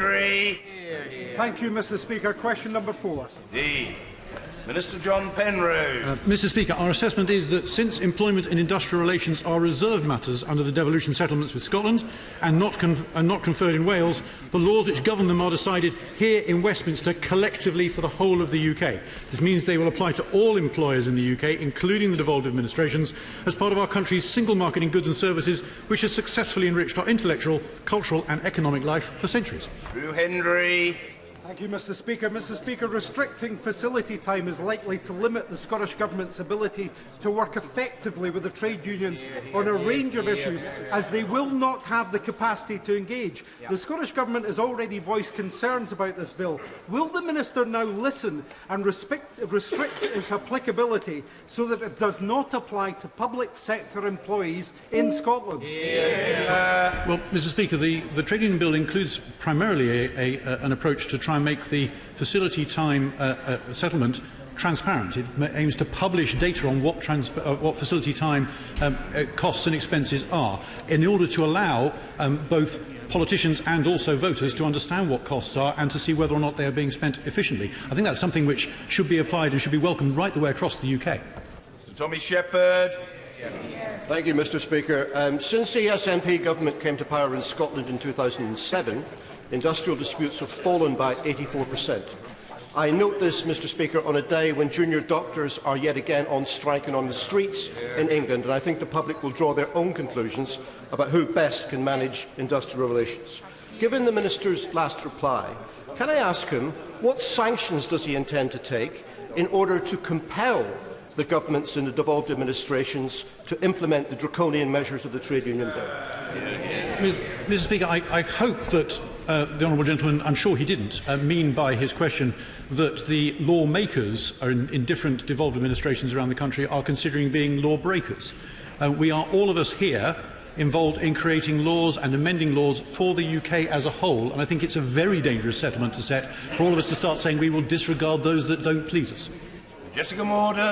Hendry. Thank you, Mr. Speaker. Question number 4. D. Minister John Penrose. Mr. Speaker, our assessment is that since employment and industrial relations are reserved matters under the devolution settlements with Scotland and not conferred in Wales, the laws which govern them are decided here in Westminster collectively for the whole of the UK. This means they will apply to all employers in the UK, including the devolved administrations, as part of our country's single market in goods and services, which has successfully enriched our intellectual, cultural and economic life for centuries. Drew Hendry. Thank you, Mr. Speaker. Mr. Speaker, restricting facility time is likely to limit the Scottish Government's ability to work effectively with the trade unions on a range of issues, as they will not have the capacity to engage. The Scottish Government has already voiced concerns about this bill. Will the Minister now listen and restrict its applicability so that it does not apply to public sector employees in Scotland? Well, Mr. Speaker, the Trade Union Bill includes primarily an approach to try and make the facility time settlement transparent. It aims to publish data on what facility time costs and expenses are, in order to allow both politicians and also voters to understand what costs are and to see whether or not they are being spent efficiently. I think that's something which should be applied and should be welcomed right the way across the UK. Mr. Tommy Shepherd. Thank you, Mr. Speaker. Since the SNP government came to power in Scotland in 2007, industrial disputes have fallen by 84%. I note this, Mr. Speaker, on a day when junior doctors are yet again on strike and on the streets in England, and I think the public will draw their own conclusions about who best can manage industrial relations. Given the Minister's last reply, can I ask him what sanctions does he intend to take in order to compel the governments in the devolved administrations to implement the draconian measures of the Trade Union Bill? Mr. Speaker, I hope that the honourable gentleman, I'm sure he didn't, mean by his question that the lawmakers in different devolved administrations around the country are considering being lawbreakers. We are, all of us here, involved in creating laws and amending laws for the UK as a whole, and I think it's a very dangerous settlement to set for all of us to start saying we will disregard those that don't please us. Jessica Morden.